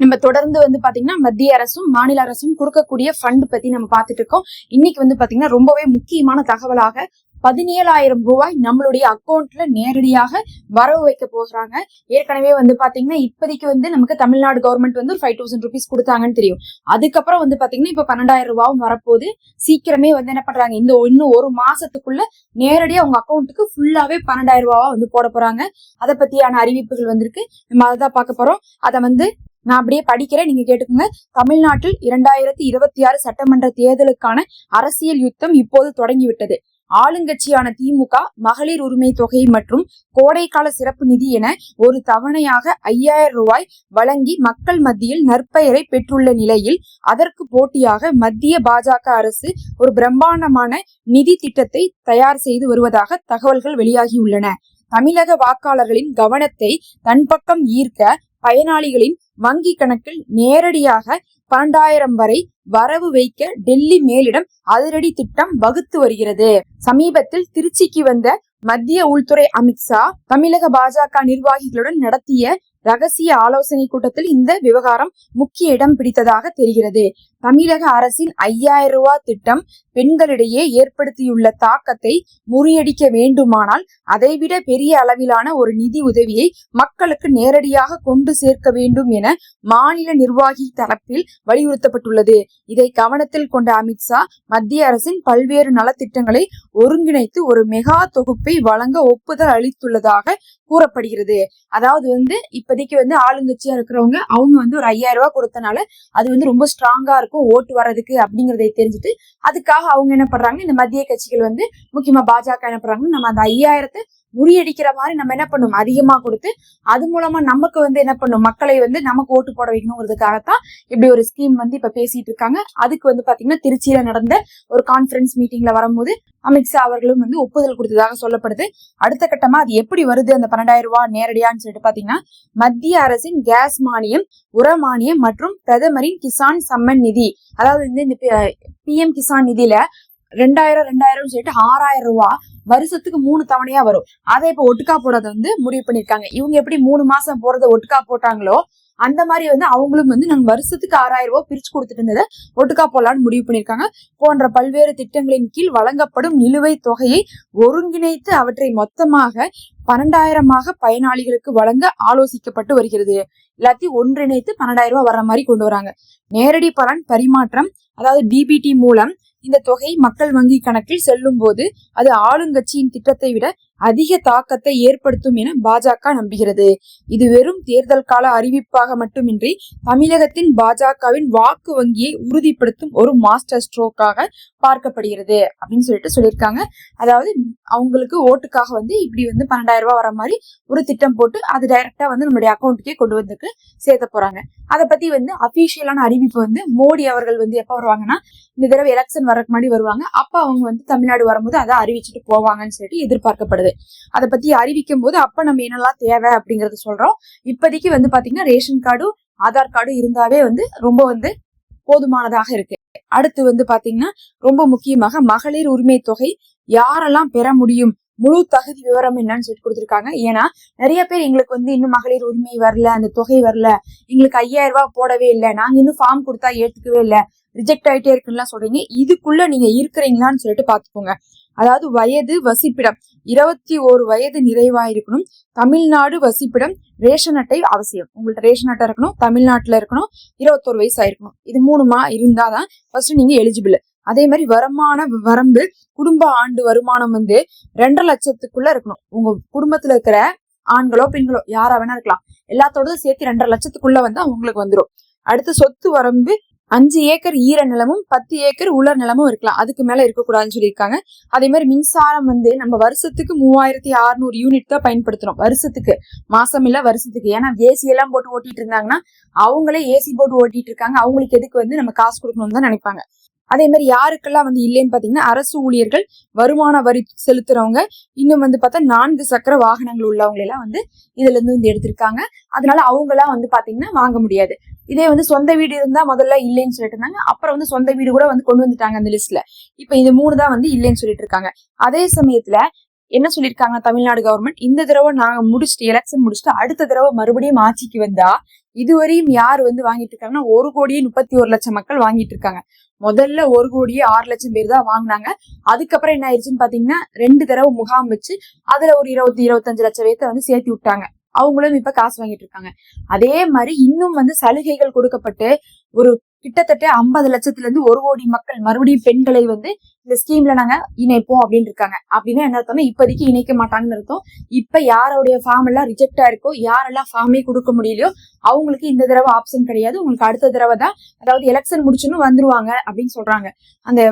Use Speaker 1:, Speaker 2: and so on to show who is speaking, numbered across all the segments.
Speaker 1: நம்ம தொடர்ந்து பாத்தீங்கன்னா மத்திய அரசும் மாநில அரசும் கொடுக்கக்கூடிய ஃபண்ட் பத்தி நம்ம பாத்துட்டு இருக்கோம். இன்னைக்கு பாத்தீங்கன்னா ரொம்பவே முக்கியமான தகவலாக 17,000 ரூபாய் நம்மளுடைய அக்கௌண்ட்ல நேரடியாக வரவு வைக்க போகிறாங்க. ஏற்கனவே பாத்தீங்கன்னா இப்போதைக்கு நமக்கு தமிழ்நாடு கவர்மெண்ட் ஒரு 5,000 ருபீஸ் கொடுத்தாங்கன்னு தெரியும். அதுக்கப்புறம் பாத்தீங்கன்னா இப்ப 12,000 ரூபாயும் வரப்போகுது. சீக்கிரமே என்ன பண்றாங்க, இன்னும் ஒரு மாசத்துக்குள்ள நேரடியா உங்க அக்கௌண்ட்டுக்கு ஃபுல்லாவே 12,000 ரூபாவா போட போறாங்க. அதை பத்தியான அறிவிப்புகள் வந்திருக்கு. நம்ம அதான் பார்க்க போறோம். அதை நான் அப்படியே படிக்கிறேன், நீங்க கேட்டுக்கோங்க. தமிழ்நாட்டில் 2026 சட்டமன்ற தேர்தலுக்கான அரசியல் யுத்தம் இப்போது தொடங்கிவிட்டது. ஆளுங்கட்சியான திமுக மகளிர் உரிமை தொகை மற்றும் கோடைக்கால சிறப்பு நிதி என ஒரு தவணையாக 5,000 ரூபாய் வழங்கி மக்கள் மத்தியில் நற்பெயரை பெற்றுள்ள நிலையில் அதற்கு போட்டியாக மத்திய பாஜக அரசு ஒரு பிரம்மாண்டமான நிதி திட்டத்தை தயார் செய்து வருவதாக தகவல்கள் வெளியாகியுள்ளன. தமிழக வாக்காளர்களின் கவனத்தை தன் பக்கம் ஈர்க்க பயனாளிகளின் வங்கி கணக்கில் நேரடியாக 12,000 வரை வரவு வைக்க டெல்லி மேலிடம் அதிரடி திட்டம் வகுத்து வருகிறது. சமீபத்தில் திருச்சிக்கு வந்த மத்திய உள்துறை அமித்ஷா தமிழக பாஜக நிர்வாகிகளுடன் நடத்திய ரகசிய ஆலோசனை கூட்டத்தில் இந்த விவகாரம் முக்கிய இடம் பிடித்ததாக தெரிகிறது. தமிழக அரசின் 5,000 ரூபாய் திட்டம் பெண்களிடையே ஏற்படுத்தியுள்ள தாக்கத்தை முறியடிக்க வேண்டுமானால் அதைவிட பெரிய அளவிலான ஒரு நிதி உதவியை மக்களுக்கு நேரடியாக கொண்டு சேர்க்க வேண்டும் என மாநில நிர்வாகி தரப்பில் வலியுறுத்தப்பட்டுள்ளது. இதை கவனத்தில் கொண்ட அமித்ஷா மத்திய அரசின் பல்வேறு நலத்திட்டங்களை ஒருங்கிணைத்து ஒரு மெகா தொகுப்பை வழங்க ஒப்புதல் அளித்துள்ளதாக கூறப்படுகிறது. அதாவது இப்போதைக்கு ஆளுங்கட்சியா இருக்கிறவங்க அவங்க ஒரு 5,000 ரூபாய் கொடுத்தனால அது ரொம்ப ஸ்ட்ராங்கா இருக்கும் ஓட்டு வர்றதுக்கு அப்படிங்கறதை தெரிஞ்சுட்டு அதுக்காக அவங்க என்ன பண்றாங்க, இந்த மத்திய கட்சிகள் முக்கியமா பாஜக என்ன பண்றாங்க, நம்ம அந்த 5,000 முறியடிக்கிற மாதிரி நம்ம என்ன பண்ணும், அதிகமா கொடுத்து அது மூலமா நமக்கு என்ன பண்ணும், மக்களை நமக்கு ஓட்டு போட வைக்கணுங்கிறதுக்காகத்தான் இப்படி ஒரு ஸ்கீம் இப்ப பேசிட்டு இருக்காங்க. அதுக்கு பாத்தீங்கன்னா திருச்சியில நடந்த ஒரு கான்பரன்ஸ் மீட்டிங்ல வரும்போது அமித்ஷா அவர்களும் ஒப்புதல் கொடுத்ததாக சொல்லப்படுது. அடுத்த கட்டமா அது எப்படி வருது அந்த 12,000 ரூபாய் நேரடியான்னு சொல்லிட்டு பாத்தீங்கன்னா மத்திய அரசின் கேஸ் மானியம், உர மானியம் மற்றும் பிரதமரின் கிசான் சம்மன் நிதி, அதாவது இந்த PM கிசான் நிதியில 2,000 சொல்லிட்டு 6,000 ரூபாய் வருஷத்துக்கு 3 தவணையா வரும். அதை இப்ப ஒட்டுக்கா போடுறத முடிவு பண்ணிருக்காங்க. இவங்க எப்படி 3 மாசம் போறத ஒட்டுக்கா போட்டாங்களோ அந்த மாதிரி அவங்களும் நாங்க வருஷத்துக்கு 6,000 ரூபாய் பிரிச்சு கொடுத்துட்டு இருந்ததை ஒட்டுக்கா போடலான்னு முடிவு பண்ணிருக்காங்க. போன்ற பல்வேறு திட்டங்களின் கீழ் வழங்கப்படும் நிலுவை தொகையை ஒருங்கிணைத்து அவற்றை மொத்தமாக 12,000 பயனாளிகளுக்கு வழங்க ஆலோசிக்கப்பட்டு வருகிறது. எல்லாத்தையும் ஒன்றிணைத்து 12,000 ரூபாய் வர்ற மாதிரி கொண்டு வராங்க. நேரடி பலன் பரிமாற்றம், அதாவது DBT மூலம் இந்த தொகை மக்கள் வங்கி கணக்கில் செல்லும் போது அது ஆளுங்கட்சியின் திட்டத்தை விட அதிக தாக்கத்தை ஏற்படுத்தும் என பாஜக நம்புகிறது. இது வெறும் தேர்தல் கால அறிவிப்பாக மட்டுமின்றி தமிழகத்தின் பாஜகவின் வாக்கு வங்கியை உறுதிப்படுத்தும் ஒரு மாஸ்டர் ஸ்ட்ரோக்காக பார்க்கப்படுகிறது அப்படின்னு சொல்லியிருக்காங்க. அதாவது அவங்களுக்கு ஓட்டுக்காக இப்படி 12,000 ரூபாய் வர மாதிரி ஒரு திட்டம் போட்டு அது டைரக்டா நம்மளுடைய அக்கௌண்ட்டுக்கே கொண்டு வந்துட்டு சேர்த்த போறாங்க. அதை பத்தி அபிஷியலான அறிவிப்பு மோடி அவர்கள் எப்ப வருவாங்கன்னா இந்த தடவை எலெக்ஷன் வரக்கு முன்னாடி வருவாங்க. அப்ப அவங்க தமிழ்நாடு வரும்போது அதை அறிவிச்சுட்டு போவாங்கன்னு சொல்லிட்டு எதிர்பார்க்கப்படுது. அதை பத்தி அறிவிக்கும் போது அப்ப நம்ம என்னெல்லாம் தேவை அப்படிங்கறது சொல்றோம். இப்போதைக்கு பாத்தீங்கன்னா ரேஷன் கார்டும் ஆதார் கார்டும் இருந்தாவே ரொம்ப போதுமானதாக இருக்கு. அடுத்து பாத்தீங்கன்னா ரொம்ப முக்கியமாக மகளிர் உரிமை தொகை யாரெல்லாம் பெற முடியும், முழு தகுதி விவரம் என்னன்னு சொல்லிட்டு கொடுத்திருக்காங்க. ஏன்னா நிறைய பேர் எங்களுக்கு இன்னும் மகளிர் உரிமை வரல, அந்த தொகை வரல, எங்களுக்கு 5,000 ரூபாய் போடவே இல்லை, நாங்க இன்னும் ஃபார்ம் கொடுத்தா ஏத்துக்கவே இல்லை, ரிஜெக்ட் ஆயிட்டே இருக்குன்னு சொல்றீங்க. இதுக்குள்ள நீங்க இருக்கிறீங்களான்னு சொல்லிட்டு பாத்துக்கோங்க. அதாவது வயது, வசிப்பிடம் 21 வயது நிறைவாயிருக்கணும். தமிழ்நாடு வசிப்பிடம், ரேஷன் அட்டை அவசியம். உங்கள்ட்ட ரேஷன் அட்டை இருக்கணும், தமிழ்நாட்டுல இருக்கணும், 21 வயசு ஆயிருக்கணும். இது 3 இருந்தாதான் ஃபர்ஸ்ட் நீங்க எலிஜிபிள். அதே மாதிரி வருமான வரம்பு, குடும்ப ஆண்டு வருமானம் 2.5 லட்சத்துக்குள்ள இருக்கணும். உங்க குடும்பத்துல இருக்கிற ஆண்களோ பெண்களோ யாரா வேணா இருக்கலாம், எல்லாத்தோட சேர்த்து 2.5 லட்சத்துக்குள்ள அவங்களுக்கு வந்துடும். அடுத்து சொத்து வரம்பு 5 ஏக்கர் ஈர நிலமும் 10 ஏக்கர் உலர் நிலமும் இருக்கலாம், அதுக்கு மேல இருக்கக்கூடாதுன்னு சொல்லியிருக்காங்க. அதே மாதிரி மின்சாரம் நம்ம வருஷத்துக்கு 3,600 யூனிட் தான் பயன்படுத்துறோம். வருஷத்துக்கு, மாசம் இல்ல வருஷத்துக்கு. ஏன்னா ஏசி எல்லாம் போட்டு ஓட்டிட்டு இருந்தாங்கன்னா அவங்களே ஏசி போட்டு ஓட்டிட்டு இருக்காங்க, அவங்களுக்கு எதுக்கு நம்ம காசு கொடுக்கணும்னு தான் நினைப்பாங்க. அதே மாதிரி யாருக்கெல்லாம் இல்லைன்னு பாத்தீங்கன்னா அரசு ஊழியர்கள், வருமான வரி செலுத்துறவங்க, இன்னும் பார்த்தா 4 சக்கர வாகனங்கள் உள்ளவங்க எல்லாம் இதுல இருந்து எடுத்திருக்காங்க. அதனால அவங்க எல்லாம் பாத்தீங்கன்னா வாங்க முடியாது. இதே சொந்த வீடு இருந்தா முதல்ல இல்லைன்னு சொல்லிட்டு இருந்தாங்க. அப்புறம் சொந்த வீடு கூட கொண்டு வந்துட்டாங்க அந்த லிஸ்ட்ல. இப்ப இந்த 3 தான் இல்லைன்னு சொல்லிட்டு இருக்காங்க. அதே சமயத்துல என்ன சொல்லியிருக்காங்க தமிழ்நாடு கவர்மெண்ட், இந்த தடவை நாங்க எலெக்ஷன் முடிச்சுட்டு அடுத்த தடவை மறுபடியும் ஆட்சிக்கு வந்தா இதுவரையும் யார் வந்து வாங்கிட்டு இருக்காங்கன்னா 1,31,00,000 மக்கள் வாங்கிட்டு இருக்காங்க. முதல்ல 1,06,00,000 பேர் தான் வாங்கினாங்க. அதுக்கப்புறம் என்ன ஆயிடுச்சுன்னு பாத்தீங்கன்னா 2 தடவை முகாம் வச்சு அதுல ஒரு 20-25 லட்சம் பேர்த்த வந்து சேர்த்து விட்டாங்க. அவங்களும் இப்ப காசு வாங்கிட்டு இருக்காங்க. அதே மாதிரி இன்னும் வந்து சலுகைகள் கொடுக்கப்பட்டு ஒரு கிட்டத்தட்ட 50 லட்சத்துல இருந்து 1 கோடி மக்கள் மறுபடியும் பெண்களை வந்து இந்த ஸ்கீம்ல நாங்க இணைப்போம் அப்படின்னு இருக்காங்க. அப்படின்னா என்ன அர்த்தம்னா இப்போதைக்கு இணைக்க மாட்டாங்கன்னு அர்த்தம். இப்ப யாரோடைய ஃபார்ம் எல்லாம் ரிஜெக்ட் ஆயிருக்கோ, யாரெல்லாம் ஃபார்மே கொடுக்க முடியலையோ அவங்களுக்கு இந்த தடவை ஆப்ஷன் கிடையாது. உங்களுக்கு அடுத்த தடவை தான், அதாவது எலெக்ஷன் முடிச்சுன்னு வந்துருவாங்க அப்படின்னு சொல்றாங்க. அந்த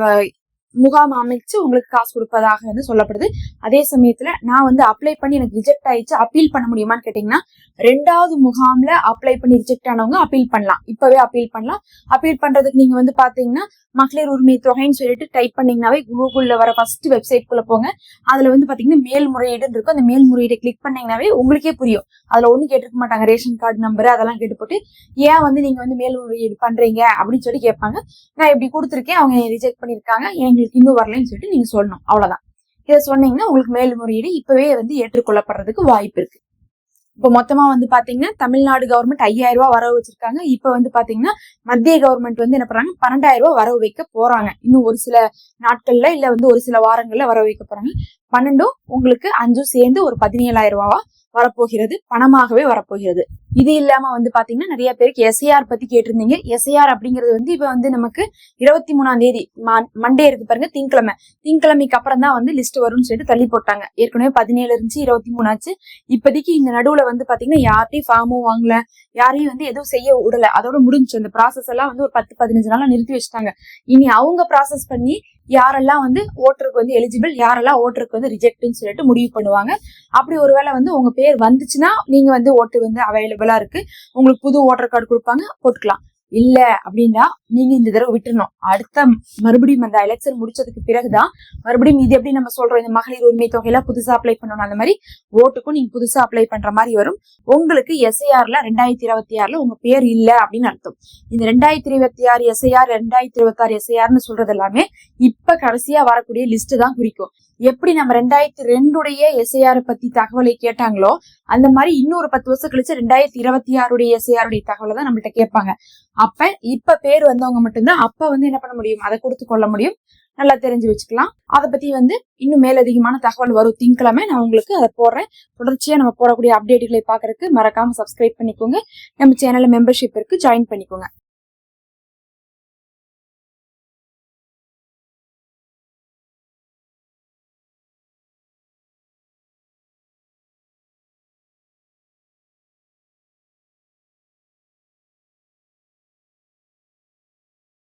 Speaker 1: முகாம் அமைச்சு உங்களுக்கு காசு கொடுப்பதாக வந்து சொல்லப்படுது. அதே சமயத்துல நான் வந்து அப்ளை பண்ணி எனக்கு ரிஜெக்ட் ஆயிடுச்சு, அப்பீல் பண்ண முடியுமான்னு கேட்டீங்கன்னா 2வது முகாம்ல அப்ளை பண்ணி ரிஜெக்ட் ஆனவங்க அப்பீல் பண்ணலாம். இப்பவே அப்பீல் பண்ணலாம். அப்பீல் பண்றதுக்கு நீங்க வந்து பாத்தீங்கன்னா மகளிர் உரிமை தொகைன்னு சொல்லிட்டு டைப் பண்ணீங்கன்னாவே கூகுள்ல வர ஃபர்ஸ்ட் வெப்சைட் குள்ள போங்க. அதுல வந்து பாத்தீங்கன்னா மேல்முறையீடுன்னு இருக்கும். அந்த மேல்முறையீடு கிளிக் பண்ணீங்கன்னாவே உங்களுக்கே புரியும். அதுல ஒண்ணும் கேட்டிருக்க மாட்டாங்க, ரேஷன் கார்டு நம்பர் அதெல்லாம் கேட்டு போட்டு ஏன் வந்து நீங்க வந்து மேல்முறையீடு பண்றீங்க அப்படின்னு சொல்லி கேட்பாங்க. நான் இப்படி கொடுத்துருக்கேன், அவங்க ரிஜெக்ட் பண்ணிருக்காங்க, எங்களுக்கு இன்னும் வரலன்னு சொல்லிட்டு நீங்க சொல்லணும். அவ்வளவுதான். இதை சொன்னீங்கன்னா உங்களுக்கு மேல்முறையீடு இப்பவே வந்து ஏற்றுக்கொள்ளப்படுறதுக்கு வாய்ப்பு இருக்கு. இப்ப மொத்தமா வந்து பாத்தீங்கன்னா தமிழ்நாடு கவர்மெண்ட் 5,000 ரூபாய் வரவு வச்சிருக்காங்க. இப்ப வந்து பாத்தீங்கன்னா மத்திய கவர்மெண்ட் வந்து என்ன பண்றாங்க, 12,000 ரூபாய் வரவு வைக்க போறாங்க. இன்னும் ஒரு சில நாட்கள்ல இல்ல வந்து ஒரு சில வாரங்கள்ல வரவு வைக்க போறாங்க. 12 உங்களுக்கு 5 சேர்ந்து ஒரு 17,000 ரூபாவா வரப்போகிறது, பணமாகவே வரப்போகிறது. இது இல்லாம வந்து பாத்தீங்கன்னா நிறைய பேருக்கு எஸ்ஐஆர் பத்தி கேட்டிருந்தீங்க. எஸ்ஐஆர் அப்படிங்கிறது வந்து இப்ப வந்து நமக்கு 23ஆம் தேதி மண்டே இருக்கு பாருங்க, திங்கக்கிழமைக்கு அப்புறம் தான் வந்து லிஸ்ட் வரும்னு சொல்லிட்டு தள்ளி போட்டாங்க. ஏற்கனவே 17 இருந்துச்சு, 23 ஆச்சு. இப்போதைக்கு இந்த நடுவுல வந்து பாத்தீங்கன்னா யார்ட்டையும் ஃபார்மும் வாங்கல, யாரையும் வந்து எதுவும் செய்ய விடல. அதோட முடிஞ்சு அந்த ப்ராசஸ் எல்லாம் வந்து ஒரு 10-15 நாளா நிறுத்தி வச்சுட்டாங்க. இனி அவங்க ப்ராசஸ் பண்ணி யாரெல்லாம் வந்து ஓட்டருக்கு வந்து எலிஜிபிள், யாரெல்லாம் ஓட்டருக்கு வந்து ரிஜெக்ட்னு சொல்லிட்டு முடிவு பண்ணுவாங்க. அப்படி ஒருவேளை வந்து உங்க பேர் வந்துச்சுன்னா நீங்க வந்து ஓட்டு வந்து அவைலபிளா இருக்கு, உங்களுக்கு புது ஓட்டர் கார்டு கொடுப்பாங்க, போட்டுக்கலாம். இல்ல அப்படின்னா நீங்க இந்த தடவை விட்டுறணும். அடுத்த மறுபடியும் அந்த எலெக்ஷன் முடிச்சதுக்கு பிறகுதான் மறுபடியும் இது எப்படி நம்ம சொல்றோம், இந்த மகளிர் உரிமை தொகையெல்லாம் புதுசா அப்ளை பண்ணணும், அந்த மாதிரி ஓட்டுக்கும் நீங்க புதுசா அப்ளை பண்ற மாதிரி வரும். உங்களுக்கு எஸ்ஐஆர்ல 2026ல உங்க பேர் இல்ல அப்படின்னு அர்த்தம். இந்த 2026 எஸ்ஐஆர் 2026 எஸ்ஐஆர்னு சொல்றது எல்லாமே இப்ப கடைசியா வரக்கூடிய லிஸ்ட் தான் குறிக்கும். எப்படி நம்ம 2002 எஸ்ஐஆர் பத்தி தகவலை கேட்டாங்களோ அந்த மாதிரி இன்னொரு 10 வருஷம் கழிச்சு 2026 எஸ்ஐஆர் தகவலை தான் நம்மள்ட்ட கேட்பாங்க. அப்ப இப்ப பேர் வந்தவங்க மட்டும்தான் அப்ப வந்து என்ன பண்ண முடியும், அதை கொடுத்து கொள்ள முடியும். நல்லா தெரிஞ்சு வச்சுக்கலாம். அதை பத்தி வந்து இன்னும் மேலதிகமான தகவல் வரும் திங்கக்கிழமை, நான் உங்களுக்கு அதை போடுறேன். தொடர்ச்சியா நம்ம போடக்கூடிய அப்டேட்டுகளை பாக்குறதுக்கு மறக்காம சப்ஸ்கிரைப் பண்ணிக்கோங்க. நம்ம சேனல்ல மெம்பர்ஷிப் இருக்கு, ஜாயின் பண்ணிக்கோங்க.